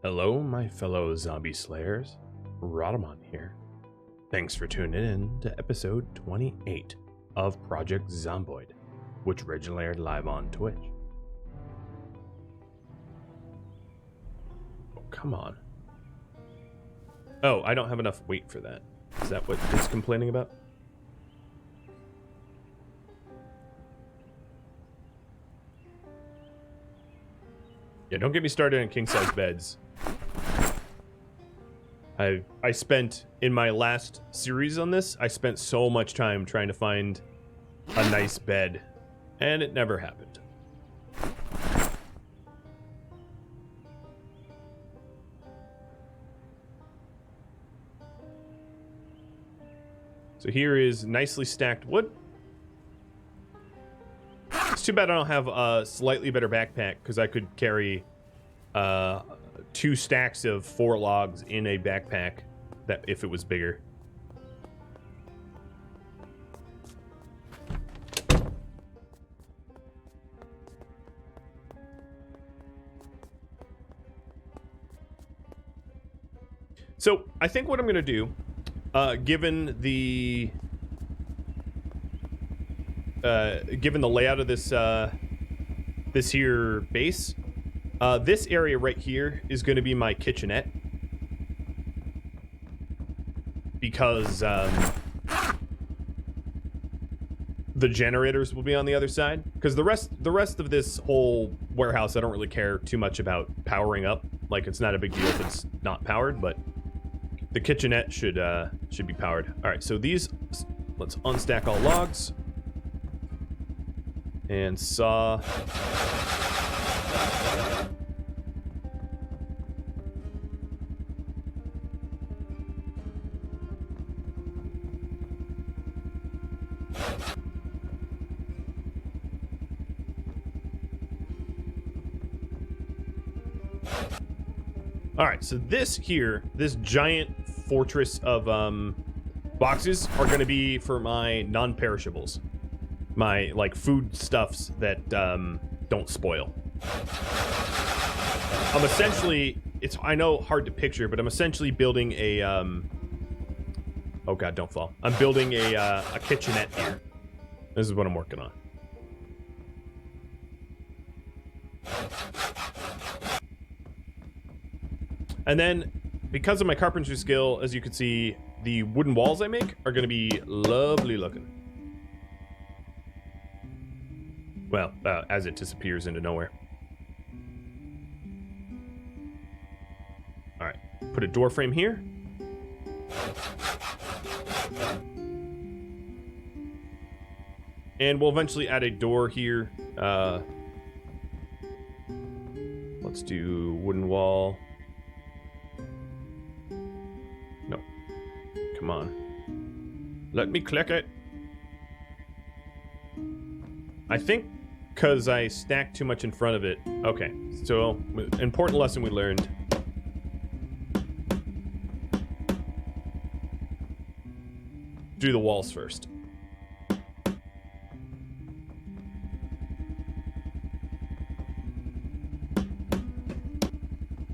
Hello, my fellow zombie slayers. Rhadamant here. Thanks for tuning in to episode 28 of Project Zomboid, which originally aired live on Twitch. Oh, come on. Oh, I don't have enough weight for that. Is that what it's complaining about? Yeah, don't get me started on king-size beds. I spent, in my last series on this, I spent so much time trying to find a nice bed, and it never happened. So here is nicely stacked wood. It's too bad I don't have a slightly better backpack, because I could carry 2 stacks of 4 logs in a backpack that if it was bigger. So I think what I'm going to do, given the layout of this this here base, this area right here is going to be my kitchenette, because the generators will be on the other side. Because the rest of this whole warehouse, I don't really care too much about powering up. Like, it's not a big deal if it's not powered, but the kitchenette should be powered. All right, so these, let's unstack all logs and saw. All right, so this giant fortress of boxes are going to be for my non-perishables, my like food stuffs that don't spoil. I'm essentially, I know hard to picture, but I'm essentially building a oh god, don't fall. I'm building a kitchenette here. This is what I'm working on. And then, because of my carpentry skill, as you can see, the wooden walls I make are going to be lovely looking. Well, as it disappears into nowhere. All right, put a door frame here. And we'll eventually add a door here. Let's do wooden wall. Come on. Let me click it. I think because I stacked too much in front of it. Okay, so important lesson we learned. Do the walls first.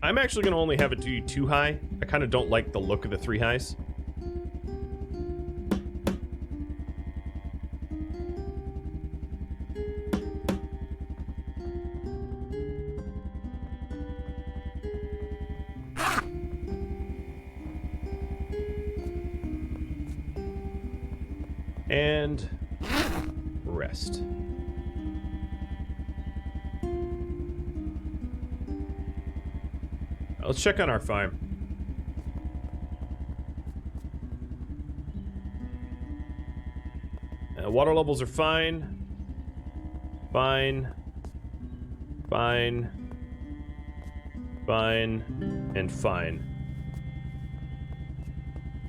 I'm actually going to only have it do 2 high. I kind of don't like the look of the 3 highs. And rest. Let's check on our farm. Water levels are fine. Fine. Fine. Fine. And fine.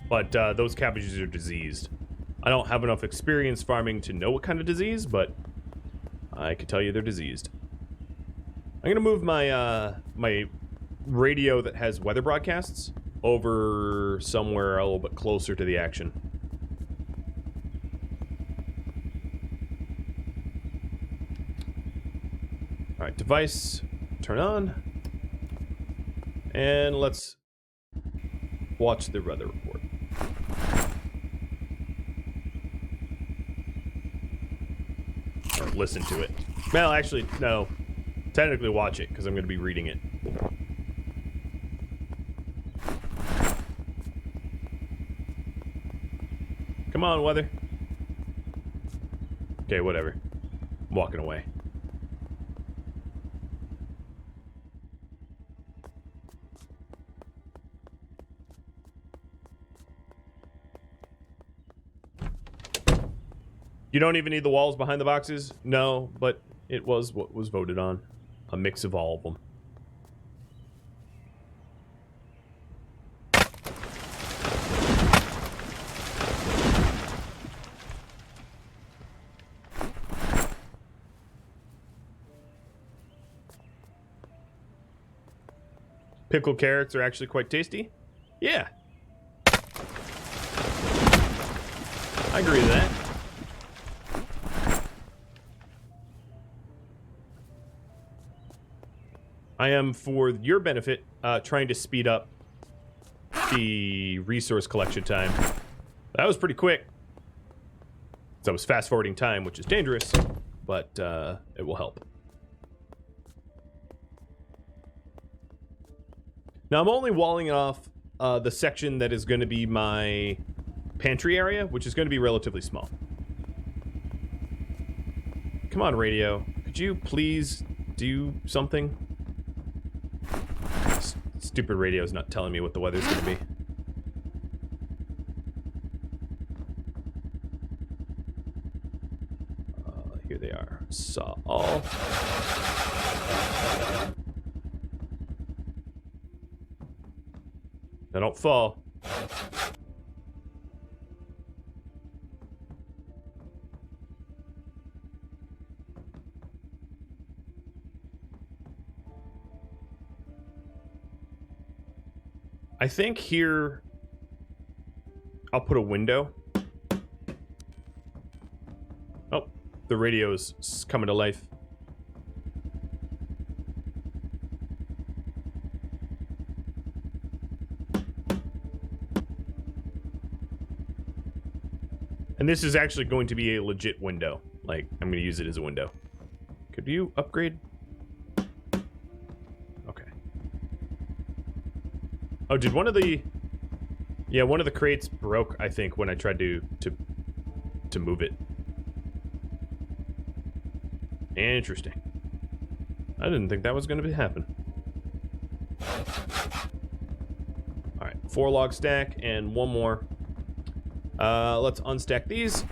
But those cabbages are diseased. I don't have enough experience farming to know what kind of disease, but I can tell you they're diseased. I'm gonna move my my radio that has weather broadcasts over somewhere a little bit closer to the action. All right, device, turn on. And let's watch the weather report. Or listen to it. Well, actually, no. Technically watch it, because I'm going to be reading it. Come on, weather. Okay, whatever. I'm walking away. You don't even need the walls behind the boxes? No, but it was what was voted on. A mix of all of them. Pickled carrots are actually quite tasty. Yeah. I agree with that. I am, for your benefit, trying to speed up the resource collection time. That was pretty quick. So I was fast-forwarding time, which is dangerous, but it will help. Now, I'm only walling off the section that is going to be my pantry area, which is going to be relatively small. Come on, radio. Could you please do something? Stupid radio is not telling me what the weather's going to be. Here they are. Saw all. Now don't fall. I think here I'll put a window. Oh, the radio's coming to life. And this is actually going to be a legit window. Like, I'm going to use it as a window. Could you upgrade? Okay. Oh, did one of the... Yeah, one of the crates broke, I think, when I tried to move it. Interesting. I didn't think that was going to happen. Alright, 4 log stack and 1 more. Let's unstack these.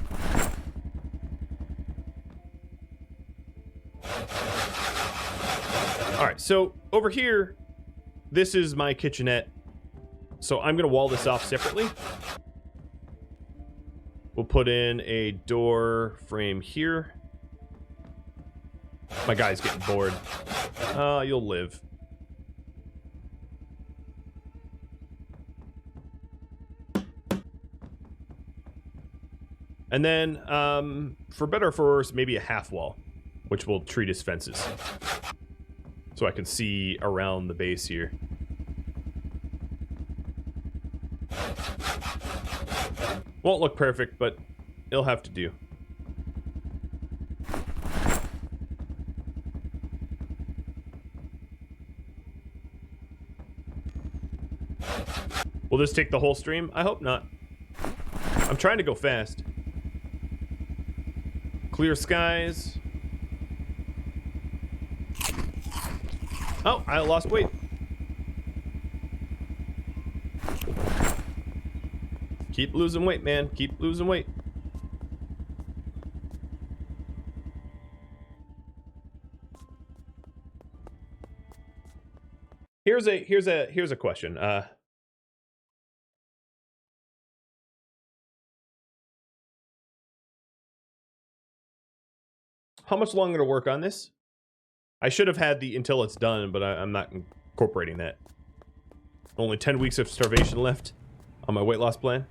Alright, so over here, this is my kitchenette. So I'm going to wall this off separately. We'll put in a door frame here. My guy's getting bored. You'll live. And then, for better or for worse, maybe a half wall, which we'll treat as fences. So I can see around the base here. Won't look perfect, but it'll have to do. Will this take the whole stream? I hope not. I'm trying to go fast. Clear skies. Oh, I lost weight. Keep losing weight, man. Keep losing weight. Here's a question. How much longer to work on this? I should have had the until it's done, but I'm not incorporating that. Only 10 weeks of starvation left on my weight loss plan.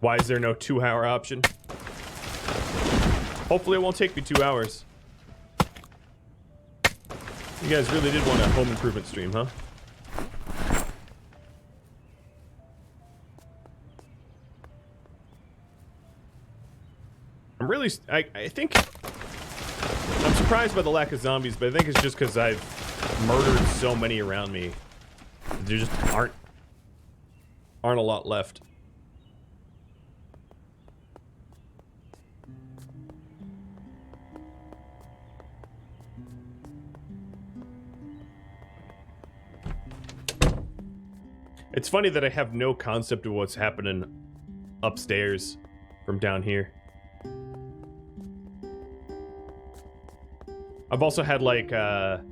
Why is there no 2-hour option? Hopefully it won't take me 2 hours. You guys really did want a home improvement stream, huh? I'm really... I think... I'm surprised by the lack of zombies, but I think it's just because I've murdered so many around me. There just aren't a lot left. It's funny that I have no concept of what's happening upstairs from down here. I've also had like a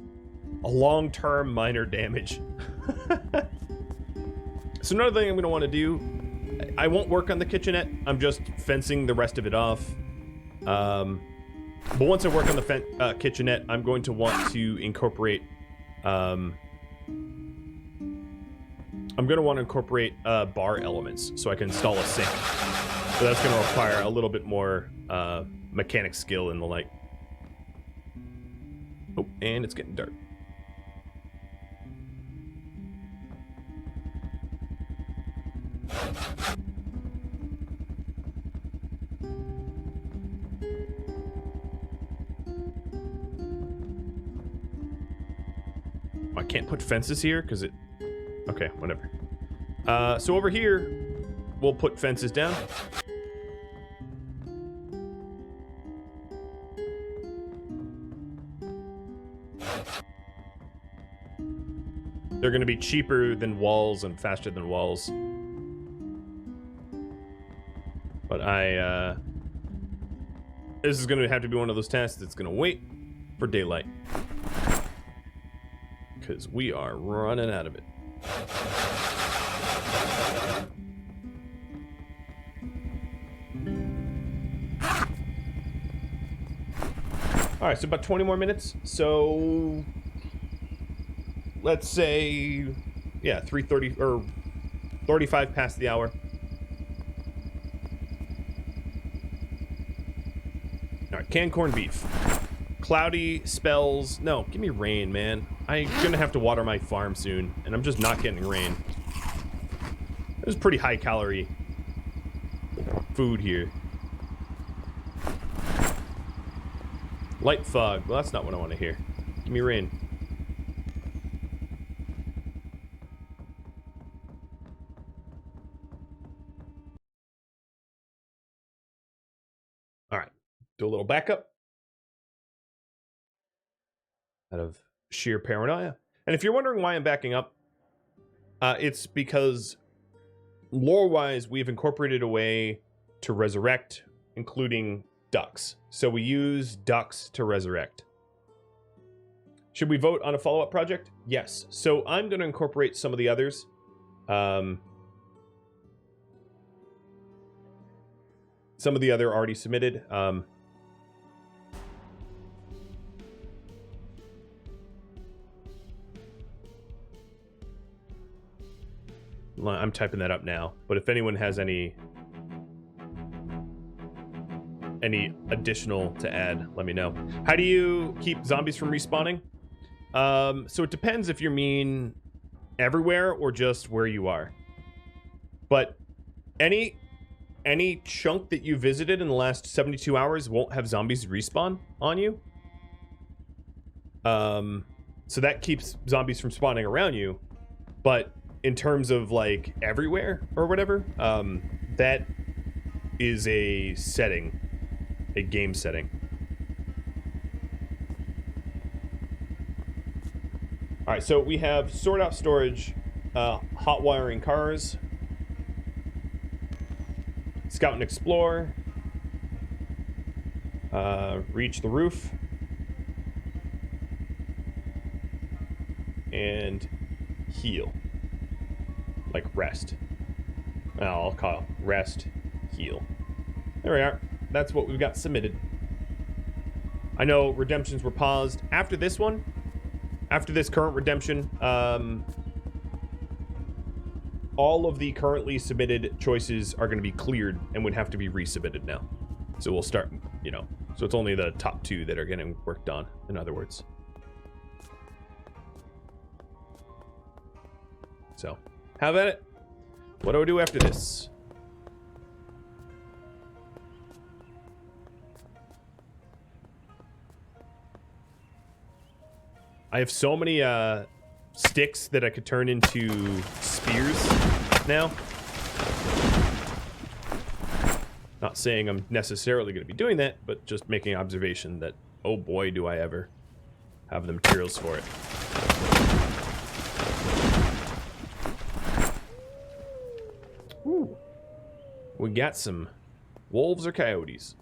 long-term minor damage. So another thing I'm going to want to do, I won't work on the kitchenette. I'm just fencing the rest of it off. But once I work on the kitchenette, I'm going to want to incorporate... I'm going to want to incorporate bar elements so I can install a sink. So that's going to require a little bit more mechanic skill and the like. Oh, and it's getting dark. I can't put fences here because it... Okay, whatever. So over here, we'll put fences down. They're going to be cheaper than walls and faster than walls. But this is going to have to be one of those tasks that's going to wait for daylight. Because we are running out of it. All right, so about 20 more minutes. So let's say, yeah, 3:30 or 35 past the hour. All right, canned corned beef. Cloudy spells. No, give me rain, man. I'm gonna have to water my farm soon, and I'm just not getting rain. This is pretty high calorie food here. Light fog. Well, that's not what I want to hear. Give me rain. All right. Do a little backup. Out of sheer paranoia. And if you're wondering why I'm backing up, it's because lore-wise, we've incorporated a way to resurrect, including ducks. So we use ducks to resurrect. Should we vote on a follow-up project? Yes. So I'm going to incorporate some of the others. Some of the other already submitted. I'm typing that up now, but if anyone has any additional to add, let me know. How do you keep zombies from respawning? So it depends if you mean everywhere or just where you are. But any chunk that you visited in the last 72 hours won't have zombies respawn on you. So that keeps zombies from spawning around you. But in terms of like everywhere or whatever, that is a setting, a game setting. All right, so we have sort out storage, hot wiring cars, scout and explore, reach the roof, and heal. Like rest. I'll call it rest, heal. There we are. That's what we've got submitted. I know redemptions were paused. After this one, after this current redemption, all of the currently submitted choices are going to be cleared and would have to be resubmitted now. So we'll start, you know, so it's only the top 2 that are getting worked on, in other words. So, have at it. What do I do after this? I have so many sticks that I could turn into spears now. Not saying I'm necessarily going to be doing that, but just making observation that, oh boy, do I ever have the materials for it. Ooh. We got some wolves or coyotes.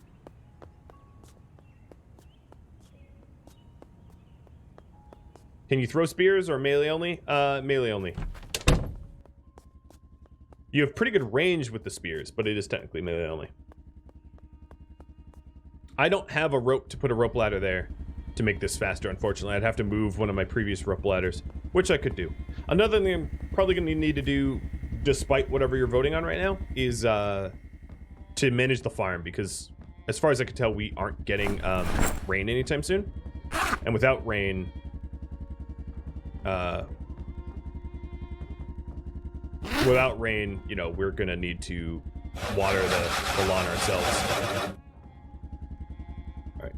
Can you throw spears or melee only? Melee only. You have pretty good range with the spears, but it is technically melee only. I don't have a rope to put a rope ladder there to make this faster, unfortunately. I'd have to move one of my previous rope ladders, which I could do. Another thing I'm probably going to need to do, despite whatever you're voting on right now, is to manage the farm, because as far as I can tell, we aren't getting rain anytime soon. And without rain... without rain, you know, we're gonna need to water the lawn ourselves. All right.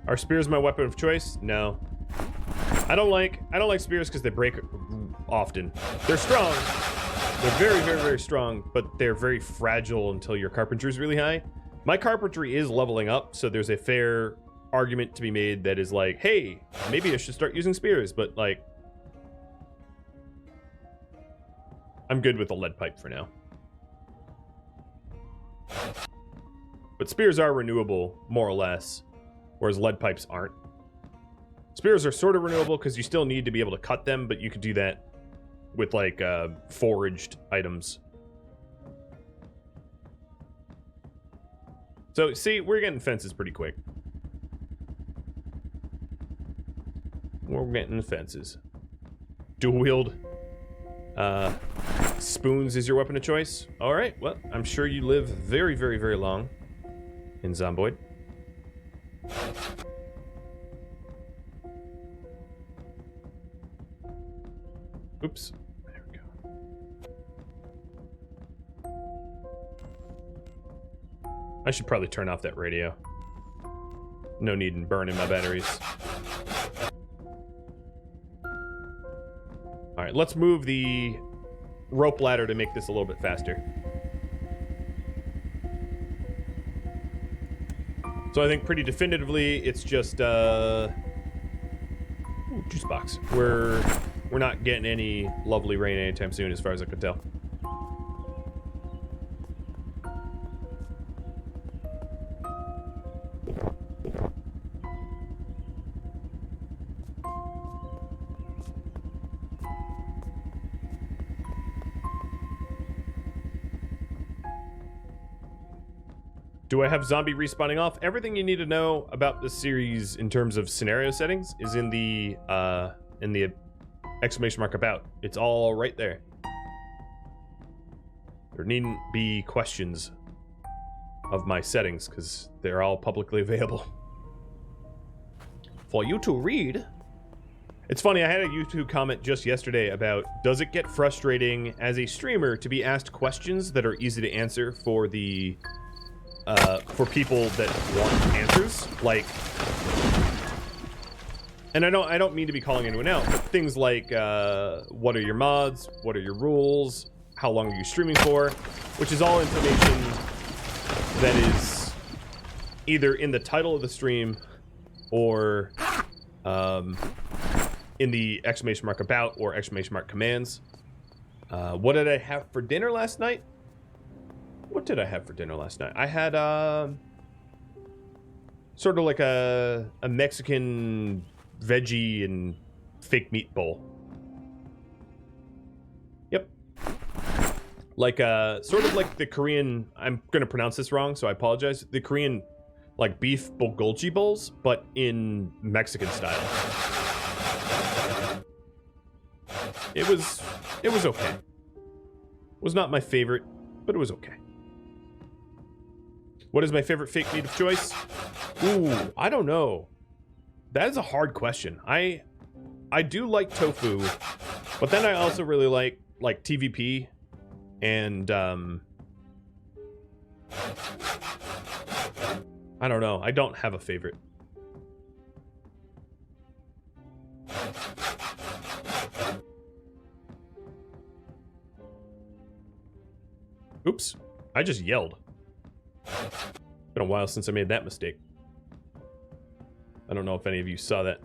Are spears my weapon of choice? No. I don't like spears because they break often. They're strong. They're very, very, very strong, but they're very fragile until your carpentry is really high. My carpentry is leveling up, so there's a fair argument to be made that is like, hey, maybe I should start using spears, but like, I'm good with the lead pipe for now. But spears are renewable, more or less. Whereas lead pipes aren't. Spears are sort of renewable because you still need to be able to cut them, but you could do that with like foraged items. So see, we're getting fences pretty quick. We're getting fences. Dual wield spoons is your weapon of choice. All right, well, I'm sure you live very, very, very long in Zomboid. Oops. There we go. I should probably turn off that radio. No need in burning my batteries. Alright, let's move the rope ladder to make this a little bit faster. So I think pretty definitively it's just ooh, juice box. We're not getting any lovely rain anytime soon as far as I could tell. Do I have zombie respawning off? Everything you need to know about this series in terms of scenario settings is in the exclamation mark about. It's all right there. There needn't be questions of my settings because they're all publicly available for you to read. It's funny, I had a YouTube comment just yesterday about, does it get frustrating as a streamer to be asked questions that are easy to answer for the for people that want answers, like, and I don't mean to be calling anyone out, but things like what are your mods, what are your rules, how long are you streaming for, which is all information that is either in the title of the stream or in the exclamation mark about or exclamation mark commands. What did I have for dinner last night? What did I have for dinner last night? I had sort of like a Mexican veggie and fake meat bowl. Yep. Like, sort of like the Korean, I'm gonna pronounce this wrong, so I apologize. The Korean, like, beef bulgogi bowls, but in Mexican style. It was okay. It was not my favorite, but it was okay. What is my favorite fake meat of choice? Ooh, I don't know. That is a hard question. I do like tofu, but then I also really like TVP and I don't know. I don't have a favorite. Oops. I just yelled. Been a while since I made that mistake. I don't know if any of you saw that.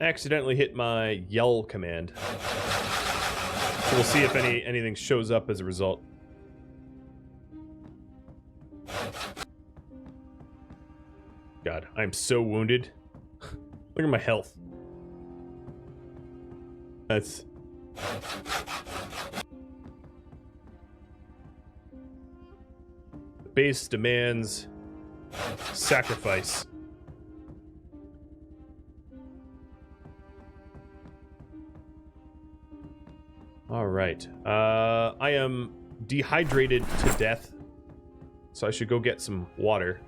Accidentally hit my yell command. So we'll see if anything shows up as a result. God, I'm so wounded. Look at my health. That's... The base demands sacrifice. All right. I am dehydrated to death, so I should go get some water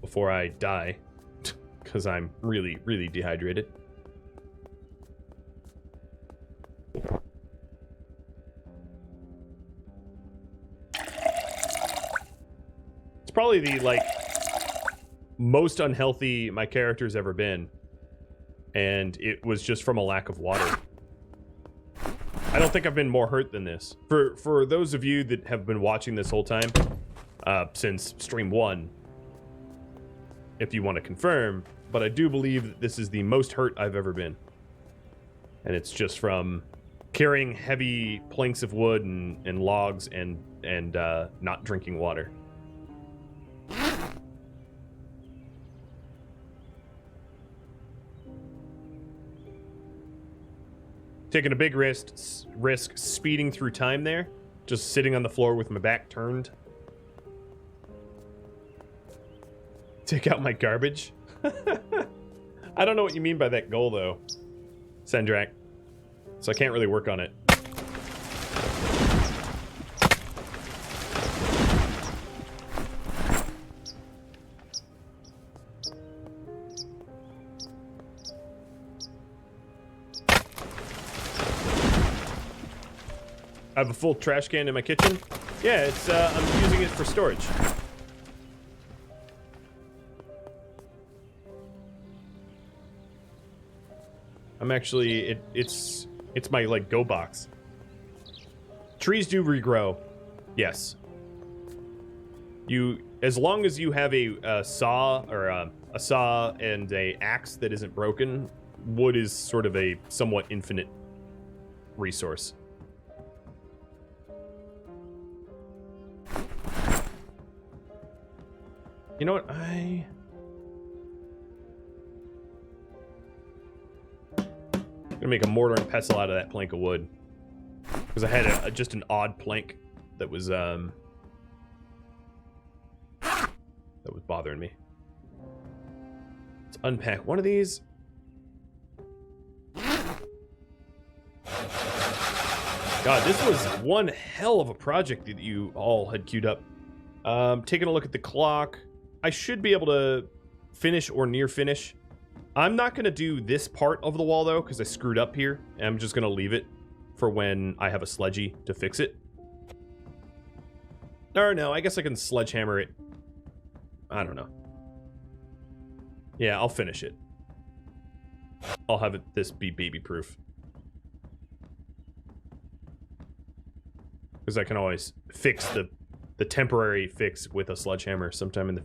before I die, because I'm really, really dehydrated. It's probably the, like, most unhealthy my character's ever been. And it was just from a lack of water. I don't think I've been more hurt than this. For those of you that have been watching this whole time, since stream 1, if you want to confirm, but I do believe that this is the most hurt I've ever been. And it's just from carrying heavy planks of wood and logs and not drinking water. Taking a big risk speeding through time there. Just sitting on the floor with my back turned. Take out my garbage. I don't know what you mean by that goal, though, Sendrak. So I can't really work on it. I have a full trash can in my kitchen. Yeah, it's I'm using it for storage. I'm actually it's my like go box. Trees do regrow. Yes. As long as you have a saw or a saw and a axe that isn't broken, wood is sort of a somewhat infinite resource. You know what, I'm gonna make a mortar and pestle out of that plank of wood. Because I had just an odd plank that was bothering me. Let's unpack one of these. God, this was one hell of a project that you all had queued up. Taking a look at the clock. I should be able to finish or near finish. I'm not going to do this part of the wall, though, because I screwed up here. And I'm just going to leave it for when I have a sledgy to fix it. Or no, I guess I can sledgehammer it. I don't know. Yeah, I'll finish it. I'll have this be baby-proof. Because I can always fix the temporary fix with a sledgehammer sometime in the...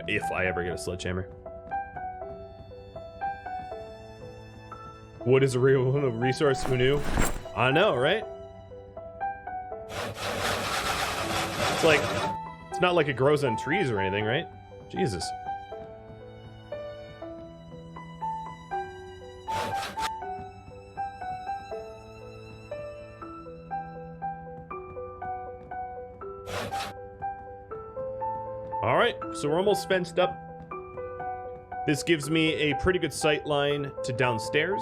if I ever get a sledgehammer. Wood is a real resource, who knew? I know, right? It's It's not like it grows on trees or anything, right? Jesus. Alright, so we're almost fenced up. This gives me a pretty good sight line to downstairs.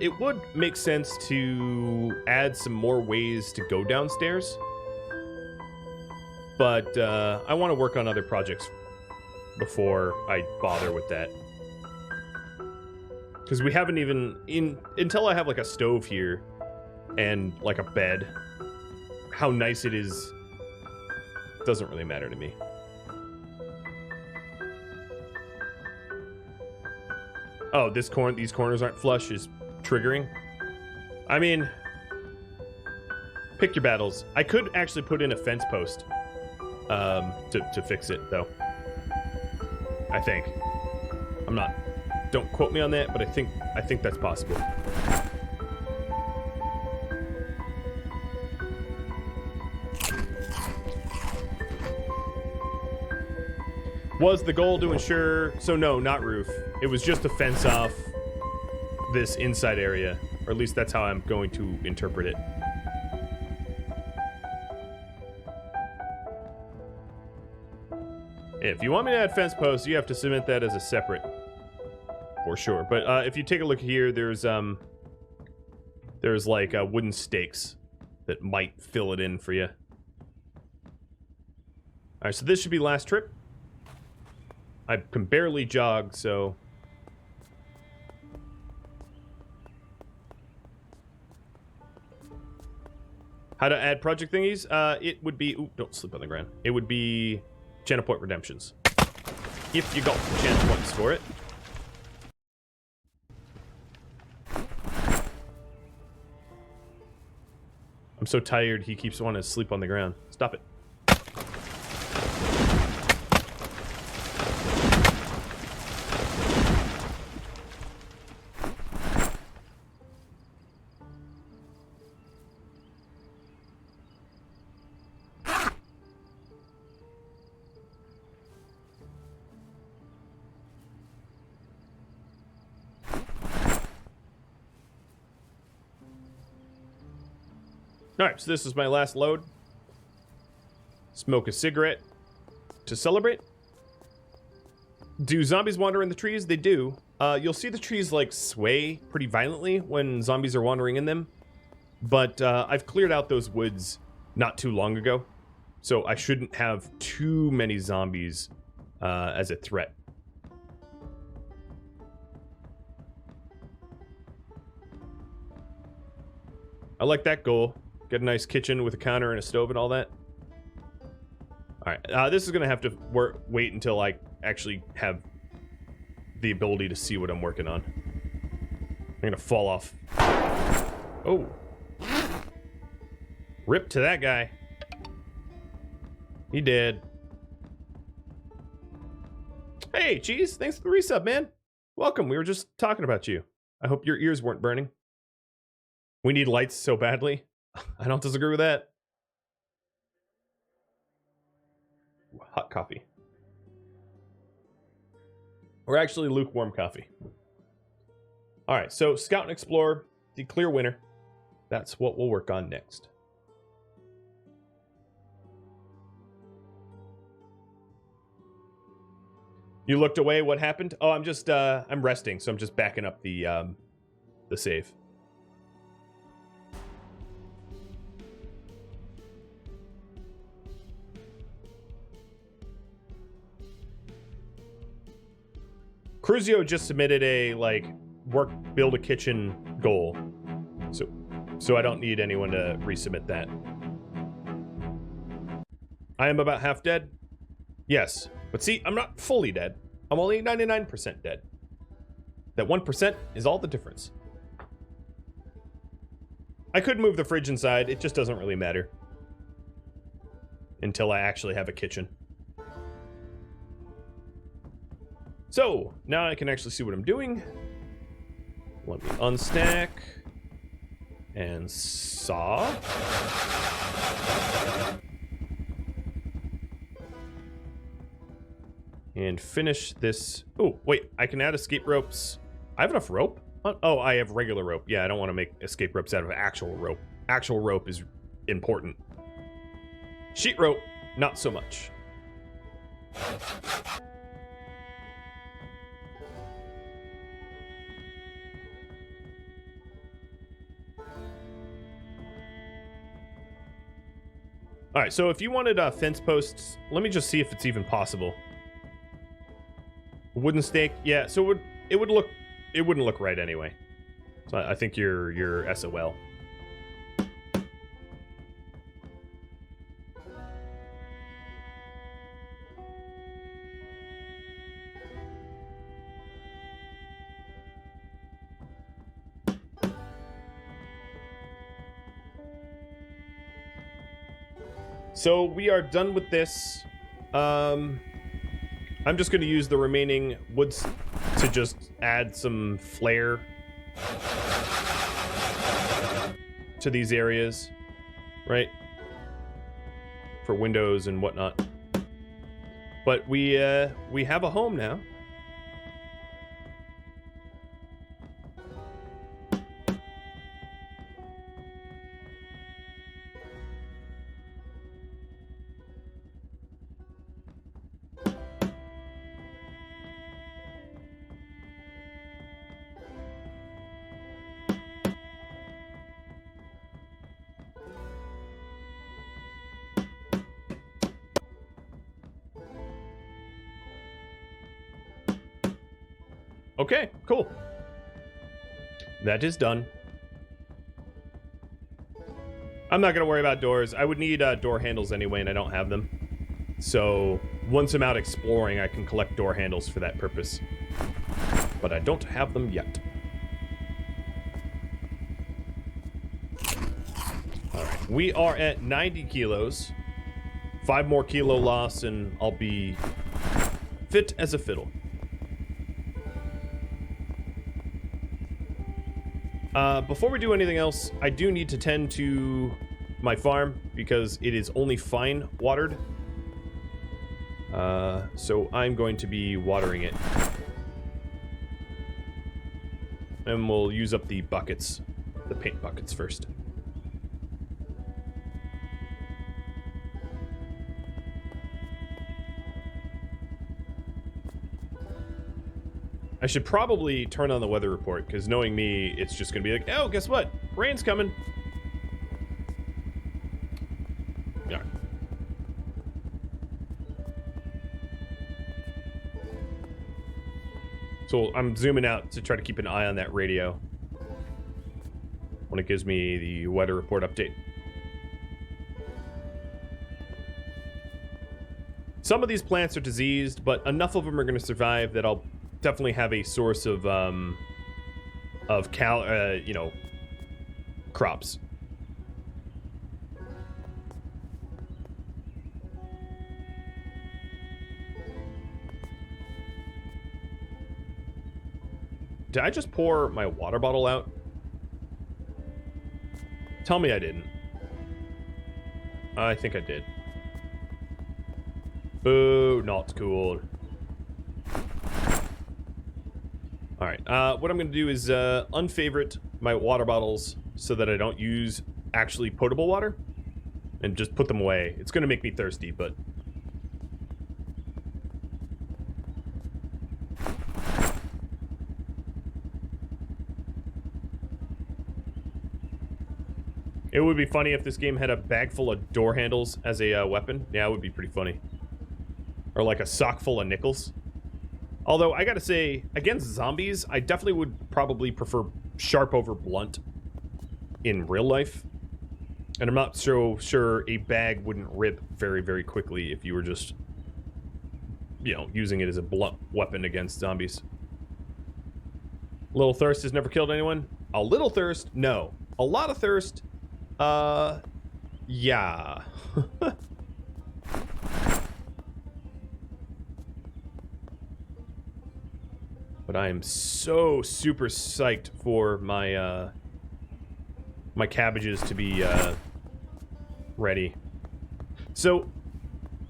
It would make sense to add some more ways to go downstairs. But I want to work on other projects before I bother with that. Because we haven't even... until I have like a stove here and like a bed, how nice it is doesn't really matter to me. Oh, these corners aren't flush is triggering. I mean, pick your battles. I could actually put in a fence post to fix it, though. I think. I'm not. Don't quote me on that, but I think that's possible. Was the goal to ensure... So no, not roof. It was just to fence off this inside area. Or at least that's how I'm going to interpret it. If you want me to add fence posts, you have to submit that as a separate. For sure. But if you take a look here, there's like wooden stakes that might fill it in for you. Alright, so this should be last trip. I can barely jog, so... How to add project thingies? It would be... Ooh, don't sleep on the ground. It would be channel point redemptions. If you got the channel points for it. I'm so tired, he keeps wanting to sleep on the ground. Stop it. Alright, so this is my last load. Smoke a cigarette to celebrate. Do zombies wander in the trees? They do. You'll see the trees like sway pretty violently when zombies are wandering in them. But I've cleared out those woods not too long ago. So I shouldn't have too many zombies as a threat. I like that goal. Get a nice kitchen with a counter and a stove and all that. Alright, this is going to have to wait until I actually have the ability to see what I'm working on. I'm going to fall off. Oh. Rip to that guy. He dead. Hey, Cheese. Thanks for the resub, man. Welcome. We were just talking about you. I hope your ears weren't burning. We need lights so badly. I don't disagree with that. Hot coffee. Or actually lukewarm coffee. Alright, so Scout and Explore, the clear winner. That's what we'll work on next. You looked away, what happened? Oh, I'm just, I'm resting, so I'm just backing up the save. Cruzio just submitted a, like, build a kitchen goal. So I don't need anyone to resubmit that. I am about half dead. Yes. But see, I'm not fully dead. I'm only 99% dead. That 1% is all the difference. I could move the fridge inside. It just doesn't really matter. Until I actually have a kitchen. So, now I can actually see what I'm doing. Let me unstack. And saw. And finish this. Oh, wait, I can add escape ropes. I have enough rope? Oh, I have regular rope. Yeah, I don't want to make escape ropes out of actual rope. Actual rope is important. Sheet rope, not so much. All right, so if you wanted fence posts, let me just see if it's even possible. Wooden stake, yeah. So it wouldn't look right anyway. So I think you're SOL. So we are done with this. I'm just going to use the remaining woods to just add some flair to these areas, right? For windows and whatnot. But we have a home now. Okay, cool. That is done. I'm not going to worry about doors. I would need door handles anyway, and I don't have them. So once I'm out exploring, I can collect door handles for that purpose. But I don't have them yet. All right, we are at 90 kilos. 5 more kilo loss, and I'll be fit as a fiddle. Before we do anything else, I do need to tend to my farm because it is only fine watered. So I'm going to be watering it. And we'll use up the buckets, the paint buckets first. I should probably turn on the weather report, because knowing me, it's just going to be like, oh, guess what? Rain's coming. Yeah. So I'm zooming out to try to keep an eye on that radio when it gives me the weather report update. Some of these plants are diseased, but enough of them are going to survive that I'll definitely have a source of crops. Did I just pour my water bottle out? Tell me I didn't. I think I did. Boo, not cool. Alright, what I'm going to do is unfavorite my water bottles so that I don't use actually potable water and just put them away. It's going to make me thirsty, but... It would be funny if this game had a bag full of door handles as a weapon. Yeah, it would be pretty funny. Or like a sock full of nickels. Although, I gotta say, against zombies, I definitely would probably prefer sharp over blunt in real life. And I'm not so sure a bag wouldn't rip very, very quickly if you were just, you know, using it as a blunt weapon against zombies. Little thirst has never killed anyone? A little thirst? No. A lot of thirst? Yeah. But I am so super psyched for my my cabbages to be ready. So,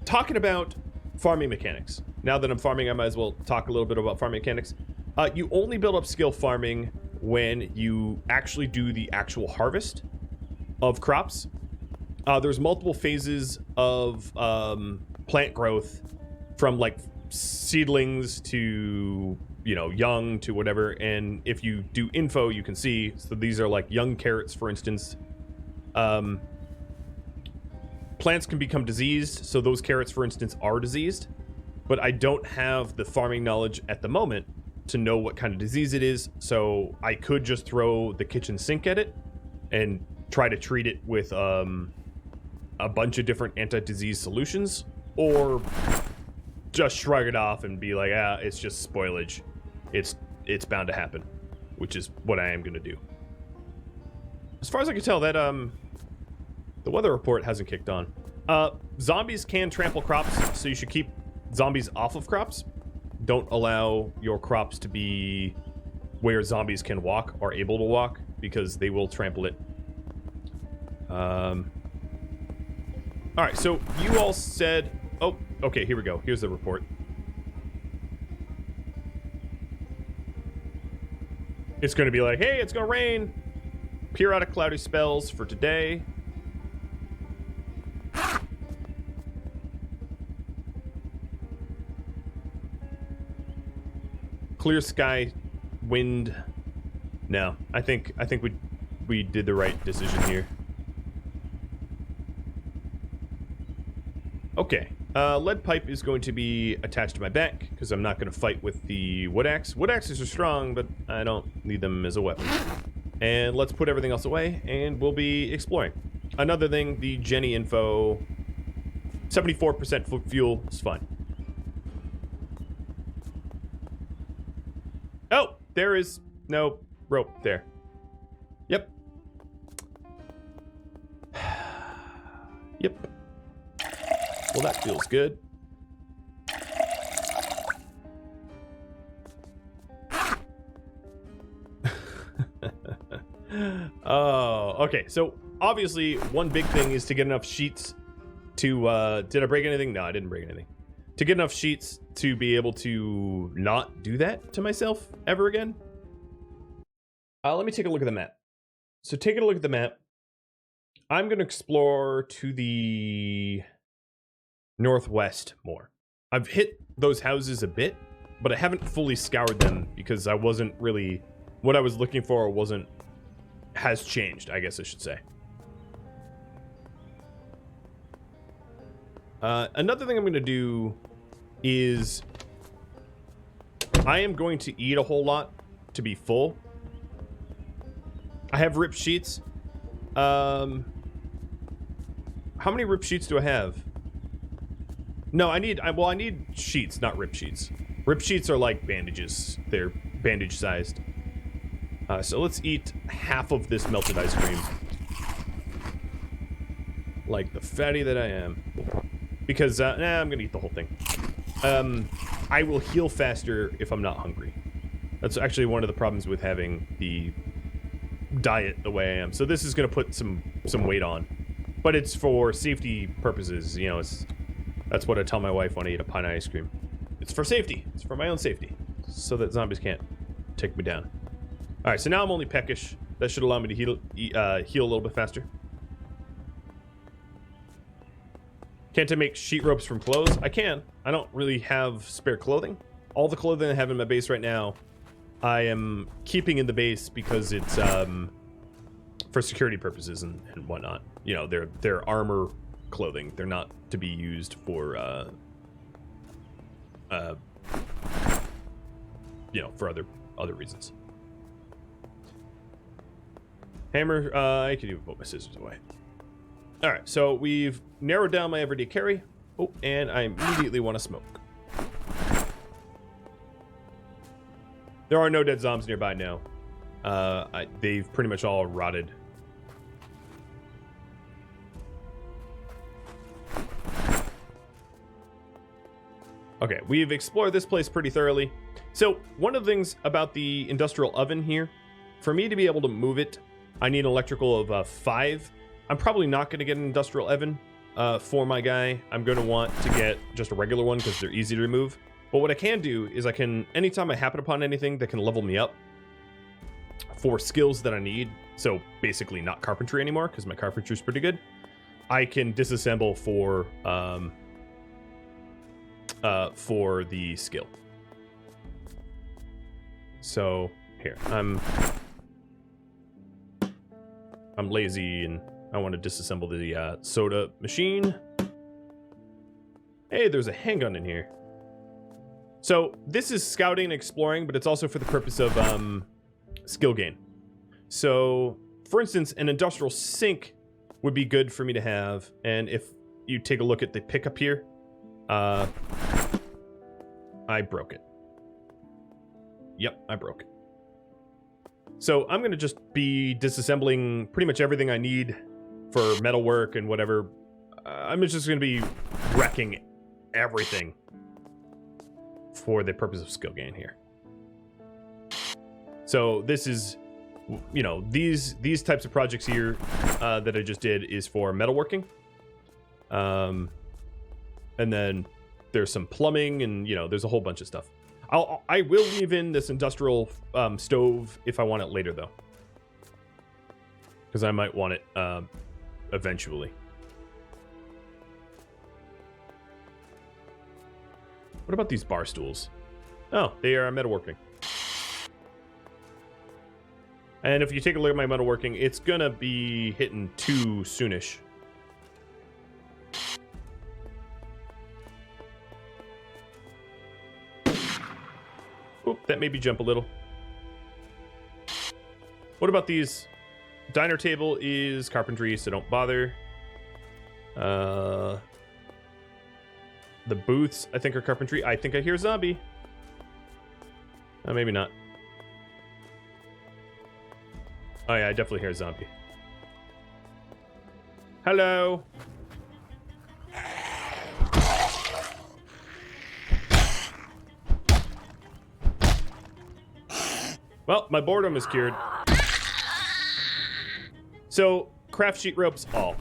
talking about farming mechanics. now that I'm farming, I might as well talk a little bit about farming mechanics. You only build up skill farming when you actually do the actual harvest of crops. There's multiple phases of plant growth, from like seedlings to, you know, young to whatever. And if you do info, you can see, so these are like young carrots, for instance. Plants can become diseased, so those carrots, for instance, are diseased. But I don't have the farming knowledge at the moment to know what kind of disease it is, so I could just throw the kitchen sink at it and try to treat it with a bunch of different anti-disease solutions, or just shrug it off and be like, ah, it's just spoilage. It's bound to happen, which is what I am going to do. As far as I can tell, that the weather report hasn't kicked on. Zombies can trample crops, so you should keep zombies off of crops. Don't allow your crops to be where zombies can walk or able to walk, because they will trample it. Alright, so you all said... Oh, okay, here we go. Here's the report. It's going to be like, hey, it's going to rain. Periodic cloudy spells for today. Clear sky, wind. No, I think we did the right decision here. Okay, lead pipe is going to be attached to my back because I'm not going to fight with the wood axe. Wood axes are strong, but I don't need them as a weapon. And let's put everything else away, and we'll be exploring. Another thing, the Jenny info, 74% fuel is fine. Oh, there is no rope there. Yep. Yep. Well, that feels good. Oh, okay. So, obviously, one big thing is to get enough sheets to, did I break anything? No, I didn't break anything. To get enough sheets to be able to not do that to myself ever again. Let me take a look at the map. So taking a look at the map, I'm going to explore to the northwest more. I've hit those houses a bit, but I haven't fully scoured them because I wasn't really... What I was looking for wasn't... has changed, I guess I should say. Another thing I'm going to do is I am going to eat a whole lot to be full. I have ripped sheets. How many ripped sheets do I have? No, I need sheets, not ripped sheets. Ripped sheets are like bandages. They're bandage sized. So let's eat half of this melted ice cream. Like the fatty that I am. Because, nah, I'm gonna eat the whole thing. I will heal faster if I'm not hungry. That's actually one of the problems with having the diet the way I am. So this is gonna put some weight on. But it's for safety purposes, you know, that's what I tell my wife when I eat a pint of ice cream. It's for safety. It's for my own safety. So that zombies can't take me down. Alright, so now I'm only peckish. That should allow me to heal a little bit faster. Can't I make sheet ropes from clothes? I can. I don't really have spare clothing. All the clothing I have in my base right now, I am keeping in the base because it's for security purposes and whatnot. You know, they're armor clothing. They're not to be used for you know, for other reasons. Hammer, I can even put my scissors away. Alright, so we've narrowed down my everyday carry. Oh, and I immediately want to smoke. There are no dead zombies nearby now. They've pretty much all rotted. Okay, we've explored this place pretty thoroughly. So, one of the things about the industrial oven here, for me to be able to move it, I need an electrical of 5. I'm probably not going to get an industrial oven for my guy, I'm going to want to get just a regular one because they're easy to remove. But what I can do is I can, anytime I happen upon anything that can level me up for skills that I need, so basically not carpentry anymore because my carpentry is pretty good, I can disassemble for the skill. So here, I'm lazy and I want to disassemble the soda machine. Hey, there's a handgun in here. So this is scouting and exploring, but it's also for the purpose of skill gain. So, for instance, an industrial sink would be good for me to have. And if you take a look at the pickup here, I broke it. Yep, I broke it. So I'm going to just be disassembling pretty much everything I need for metalwork and whatever. I'm just going to be wrecking everything for the purpose of skill gain here. So this is, you know, these types of projects here that I just did is for metalworking. And then there's some plumbing and, you know, there's a whole bunch of stuff. I will leave in this industrial stove if I want it later, though. Because I might want it eventually. What about these bar stools? Oh, they are metalworking. And if you take a look at my metalworking, it's gonna be hitting 2 soonish. Oop, that made me jump a little. What about these? Diner table is carpentry, so don't bother. The booths, I think, are carpentry. I think I hear a zombie. Maybe not. Oh yeah, I definitely hear a zombie. Hello. Well, my boredom is cured. So, craft sheet ropes all.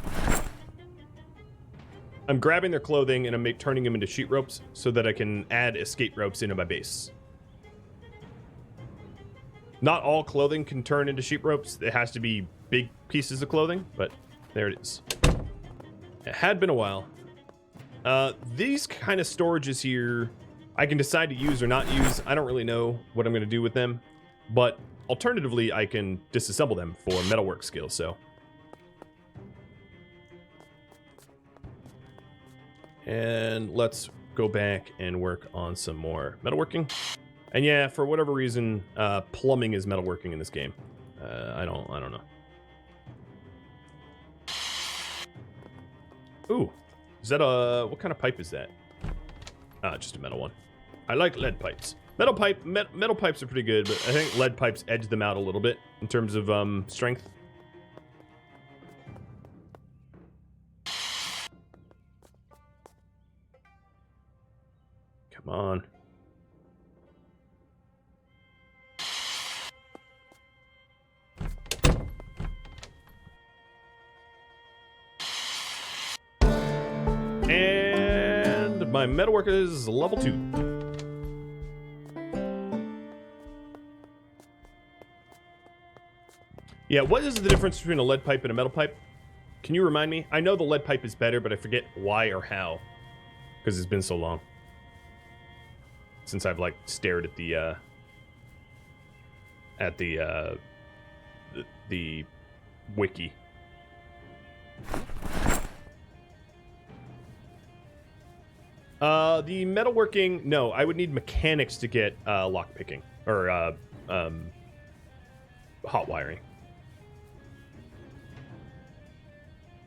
I'm grabbing their clothing and I'm turning them into sheet ropes so that I can add escape ropes into my base. Not all clothing can turn into sheet ropes. It has to be big pieces of clothing, but there it is. It had been a while. These kind of storages here, I can decide to use or not use. I don't really know what I'm going to do with them, but alternatively, I can disassemble them for metalwork skills, so. And let's go back and work on some more metalworking. And yeah, for whatever reason, plumbing is metalworking in this game. I don't know. Ooh, is that what kind of pipe is that? Just a metal one. I like lead pipes. Metal pipes are pretty good, but I think lead pipes edge them out a little bit in terms of strength. Come on. And my metalwork is level 2. Yeah, what is the difference between a lead pipe and a metal pipe? Can you remind me? I know the lead pipe is better, but I forget why or how. Because it's been so long. Since I've, like, stared at the wiki. The metalworking, no, I would need mechanics to get lockpicking or hot wiring.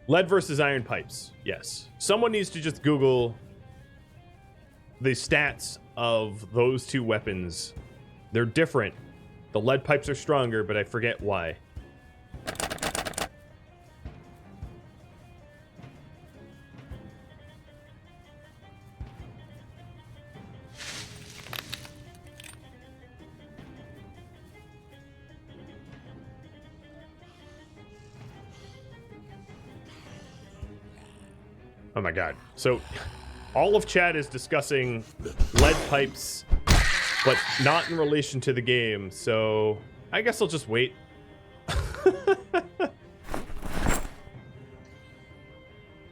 Lead versus iron pipes, yes. Someone needs to just Google the stats of those two weapons. They're different. The lead pipes are stronger, but I forget why. Oh my god. So, all of chat is discussing lead pipes, but not in relation to the game, so I guess I'll just wait.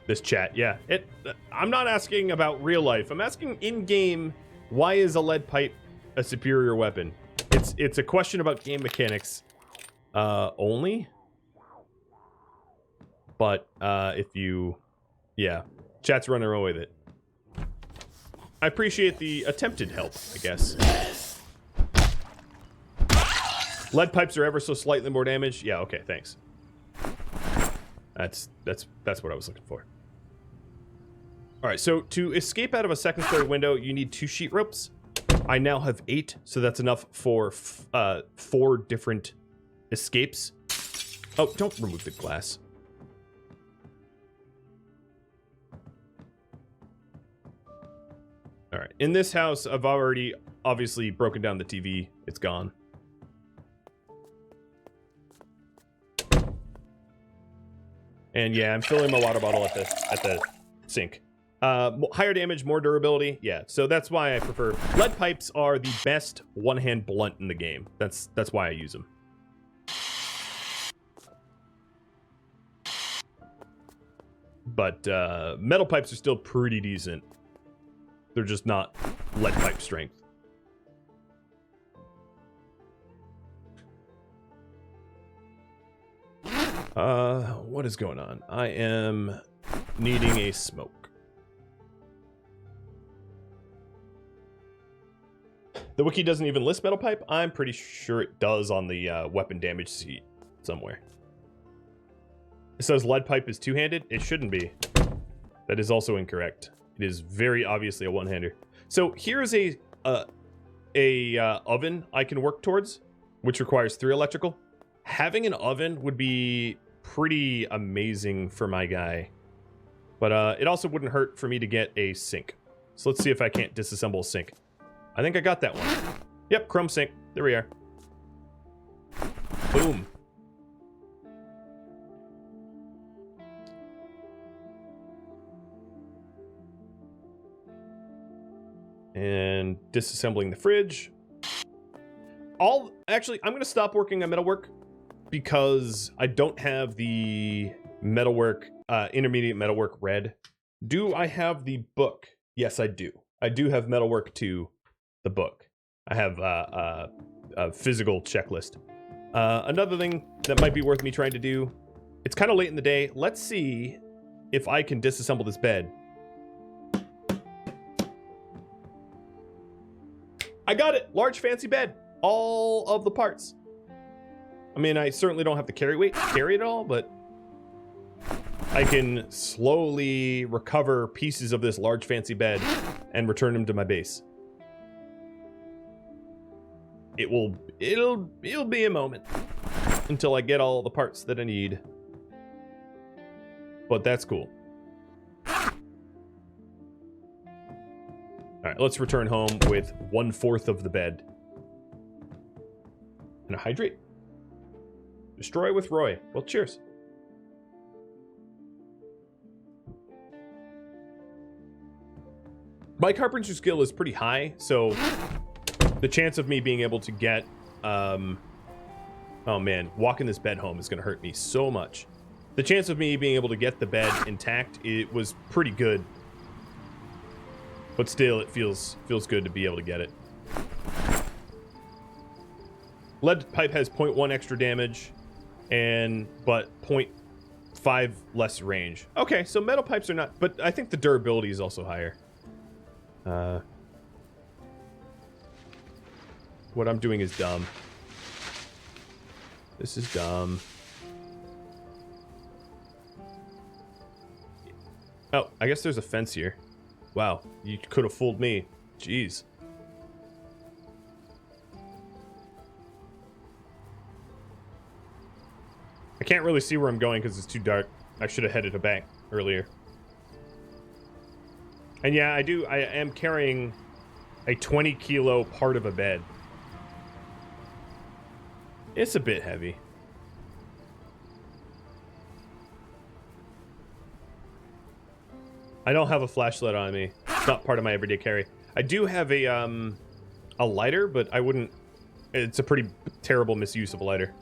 This chat, yeah. I'm not asking about real life. I'm asking in-game, why is a lead pipe a superior weapon? It's a question about game mechanics only. But if you... Yeah, chat's running away with it. I appreciate the attempted help, I guess. Lead pipes are ever so slightly more damage. Yeah, okay, thanks. That's what I was looking for. All right, so to escape out of a second story window, you need 2 sheet ropes. I now have 8, so that's enough for 4 different escapes. Oh, don't remove the glass. All right, in this house, I've already obviously broken down the TV. It's gone. And yeah, I'm filling my water bottle at the sink. Higher damage, more durability. Yeah, so that's why I prefer... Lead pipes are the best one-hand blunt in the game. That's why I use them. But metal pipes are still pretty decent. They're just not lead pipe strength. What is going on? I am needing a smoke. The wiki doesn't even list metal pipe. I'm pretty sure it does on the weapon damage sheet somewhere. It says lead pipe is two-handed. It shouldn't be. That is also incorrect. It is very obviously a one-hander. So here's a oven I can work towards, which requires 3 electrical. Having an oven would be pretty amazing for my guy. But it also wouldn't hurt for me to get a sink. So let's see if I can't disassemble a sink. I think I got that one. Yep, chrome sink. There we are. Boom. And disassembling the fridge. Actually, I'm going to stop working on metalwork because I don't have the metalwork, intermediate metalwork red. Do I have the book? Yes, I do. I do have metalwork 2, the book. I have a physical checklist. Another thing that might be worth me trying to do, it's kind of late in the day. Let's see if I can disassemble this bed. I got it! Large fancy bed. All of the parts. I mean, I certainly don't have to carry it all, but I can slowly recover pieces of this large fancy bed and return them to my base. It'll be a moment until I get all the parts that I need. But that's cool. All right, let's return home with 1/4 of the bed. And a hydrate. Destroy with Roy. Well, cheers. My carpentry skill is pretty high, so the chance of me being able to get... oh man, walking this bed home is going to hurt me so much. The chance of me being able to get the bed intact, it was pretty good. But still, it feels good to be able to get it. Lead pipe has 0.1 extra damage, but 0.5 less range. Okay, so metal pipes are not... But I think the durability is also higher. What I'm doing is dumb. This is dumb. Oh, I guess there's a fence here. Wow, you could have fooled me. Jeez. I can't really see where I'm going because it's too dark. I should have headed back earlier. And yeah, I am carrying a 20-kilo part of a bed. It's a bit heavy. I don't have a flashlight on me. It's not part of my everyday carry. I do have a lighter, but I wouldn't... It's a pretty terrible misuse of a lighter.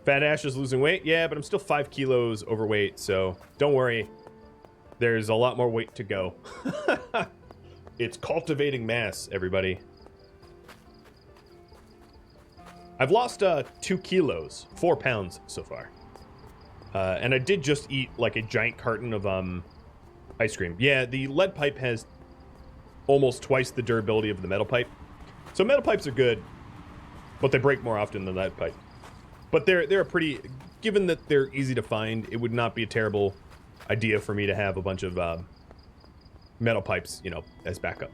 Fat Ash is losing weight. Yeah, but I'm still 5 kilos overweight, so don't worry. There's a lot more weight to go. It's cultivating mass, everybody. I've lost 2 kilos, 4 pounds so far. And I did just eat like a giant carton of ice cream. Yeah, the lead pipe has almost twice the durability of the metal pipe. So metal pipes are good, but they break more often than lead pipe. But they're a pretty, given that they're easy to find, it would not be a terrible idea for me to have a bunch of metal pipes, you know, as backup.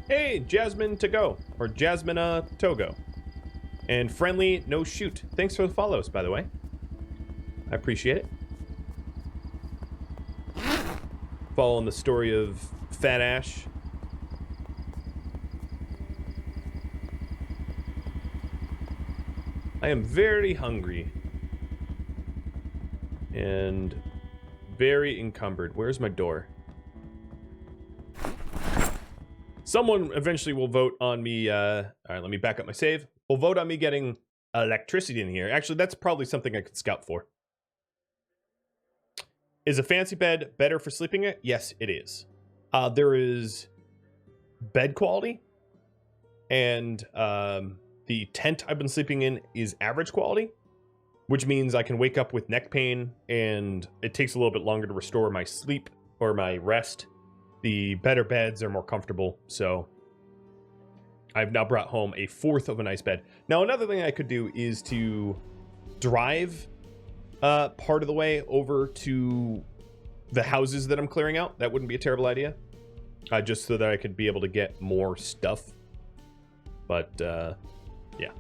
Hey, Jasmine to go, or Jasmine Togo. And friendly no shoot. Thanks for the follows, by the way. I appreciate it. Following the story of Fat Ash. I am very hungry. And very encumbered. Where's my door? Someone eventually will vote on me, alright, let me back up my save. Will vote on me getting electricity in here. Actually, that's probably something I could scout for. Is a fancy bed better for sleeping in? Yes, it is. There is bed quality, and the tent I've been sleeping in is average quality, which means I can wake up with neck pain, and it takes a little bit longer to restore my sleep or my rest. The better beds are more comfortable, so I've now brought home a 1/4 of a nice bed. Now, another thing I could do is to drive part of the way over to the houses that I'm clearing out. That wouldn't be a terrible idea. Just so that I could be able to get more stuff. But, yeah.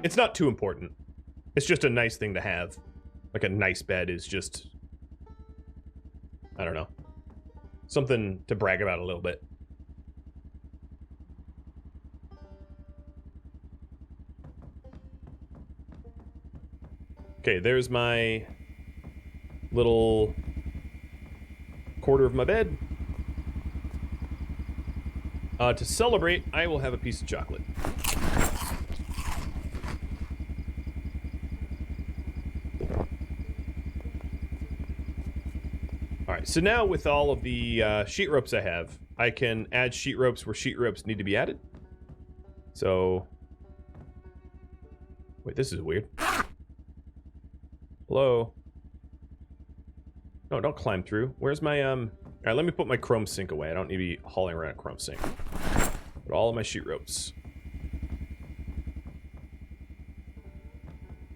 It's not too important. It's just a nice thing to have. Like a nice bed is just, I don't know, something to brag about a little bit. Okay, there's my little 1/4 of my bed. To celebrate, I will have a piece of chocolate. Alright, so now with all of the sheet ropes I have, I can add sheet ropes where sheet ropes need to be added. So... Wait, this is weird. Hello? No, don't climb through. Where's my, Alright, let me put my chrome sink away. I don't need to be hauling around a chrome sink. Put all of my sheet ropes.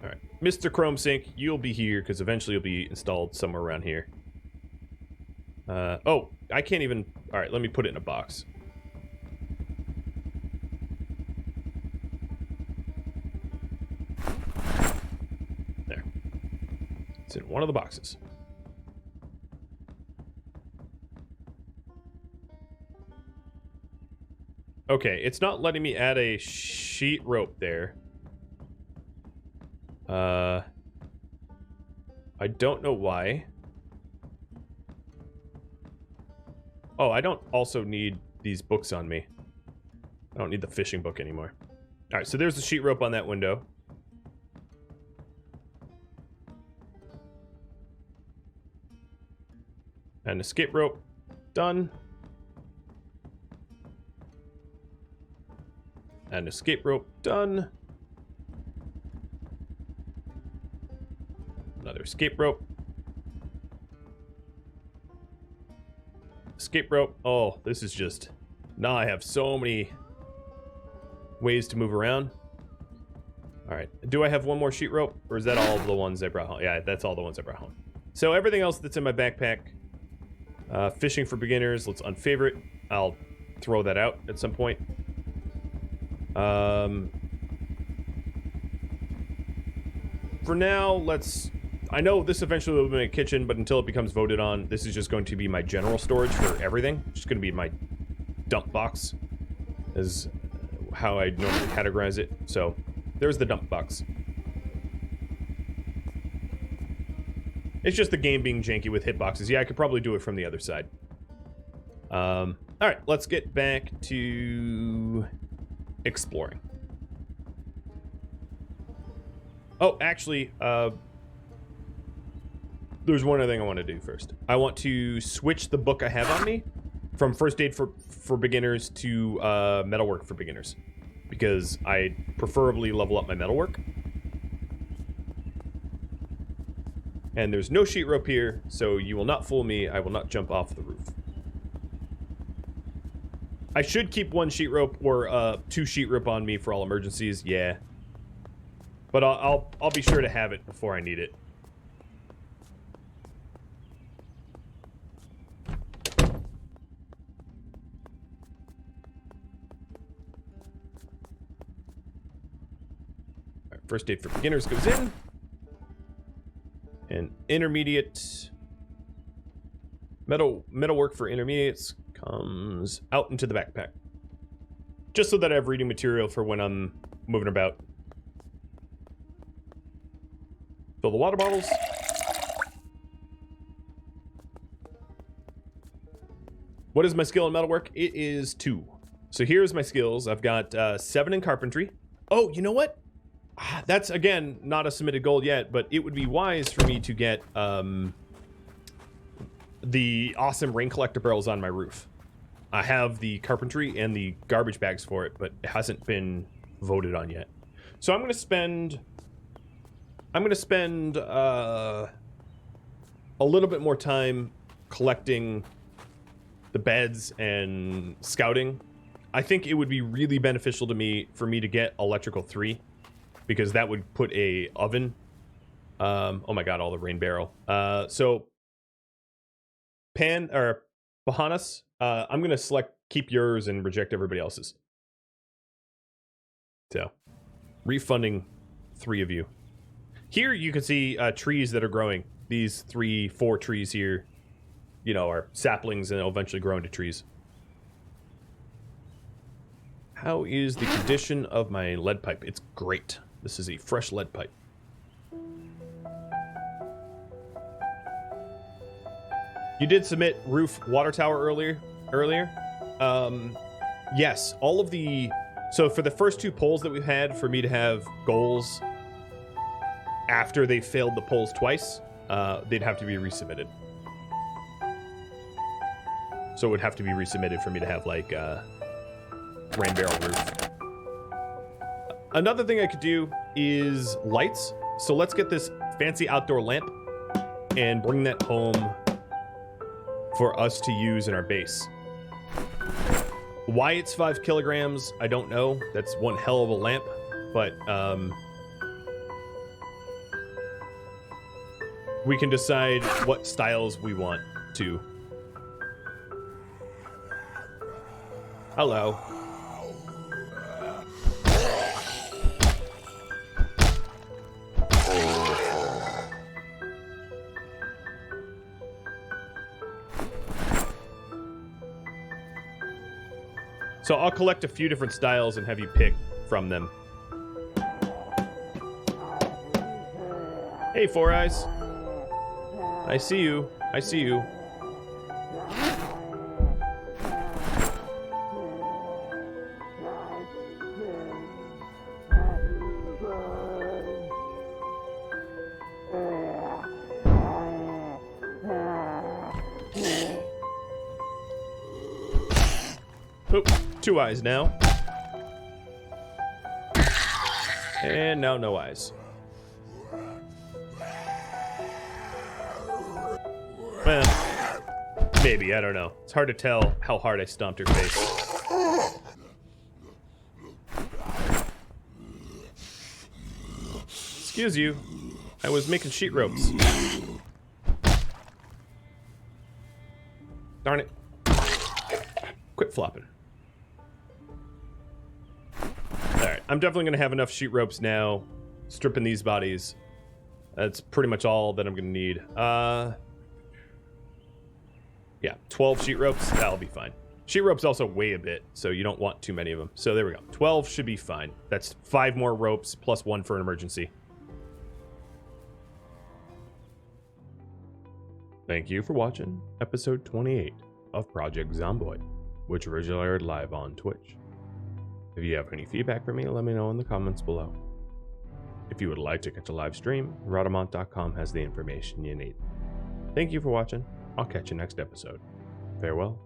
Alright, Mr. Chrome Sink, you'll be here, because eventually you'll be installed somewhere around here. Oh, I can't even... Alright, let me put it in a box. There. It's in one of the boxes. Okay, it's not letting me add a sheet rope there. I don't know why. Oh, I don't also need these books on me. I don't need the fishing book anymore. Alright, so there's the sheet rope on that window. And escape rope. Done. And escape rope. Done. Another escape rope. Escape rope. Oh, this is just... Now I have so many ways to move around. Alright. Do I have one more sheet rope? Or is that all the ones I brought home? Yeah, that's all the ones I brought home. So everything else that's in my backpack. Fishing for beginners. Let's unfavorite. I'll throw that out at some point. for now, let's... I know this eventually will be my kitchen, but until it becomes voted on, this is just going to be my general storage for everything. It's just going to be my dump box, is how I normally categorize it. So, there's the dump box. It's just the game being janky with hitboxes. Yeah, I could probably do it from the other side. Alright, let's get back to exploring. Oh, actually, there's one other thing I want to do first. I want to switch the book I have on me from First Aid for Beginners to Metalwork for Beginners, because I preferably level up my metalwork. And there's no sheet rope here, so you will not fool me. I will not jump off the roof. I should keep one sheet rope or 2 sheet rope on me for all emergencies. Yeah, but I'll be sure to have it before I need it. All right, First Aid for Beginners goes in. And intermediate metalwork for intermediates comes out into the backpack. Just so that I have reading material for when I'm moving about. Fill the water bottles. What is my skill in metalwork? It is 2. So here's my skills. I've got 7 in carpentry. Oh, you know what? That's, again, not a submitted goal yet, but it would be wise for me to get the awesome rain collector barrels on my roof. I have the carpentry and the garbage bags for it, but it hasn't been voted on yet. So I'm going to spend a little bit more time collecting the beds and scouting. I think it would be really beneficial to me for me to get electrical 3. Because that would put a oven. Oh my god, all the rain barrel. So Bahanas, I'm gonna select keep yours and reject everybody else's. So refunding 3 of you. Here you can see trees that are growing. These 4 trees here, you know, are saplings and they'll eventually grow into trees. How is the condition of my lead pipe? It's great. This is a fresh lead pipe. You did submit roof water tower earlier. Yes, all of the... So for the first 2 polls that we've had, for me to have goals after they failed the polls twice, they'd have to be resubmitted. So it would have to be resubmitted for me to have, like, rain barrel roof. Another thing I could do is lights. So let's get this fancy outdoor lamp and bring that home for us to use in our base. Why it's 5 kilograms, I don't know. That's one hell of a lamp, but we can decide what styles we want to. Hello. So I'll collect a few different styles and have you pick from them. Hey, Four Eyes. I see you. I see you. Oop, 2 eyes now. And now no eyes. Well, maybe, I don't know. It's hard to tell how hard I stomped her face. Excuse you. I was making sheet ropes. Darn it. Quit flopping. Alright, I'm definitely going to have enough sheet ropes now, stripping these bodies, That's pretty much all that I'm gonna need. Yeah, 12 sheet ropes, that'll be fine. Sheet ropes also weigh a bit, so you don't want too many of them. So there we go. 12 should be fine. That's 5 more ropes plus 1 for an emergency. Thank you for watching episode 28 of Project Zomboid, which originally aired live on Twitch. If you have any feedback for me, let me know in the comments below. If you would like to catch a live stream, Rhadamant.com has the information you need. Thank you for watching. I'll catch you next episode. Farewell.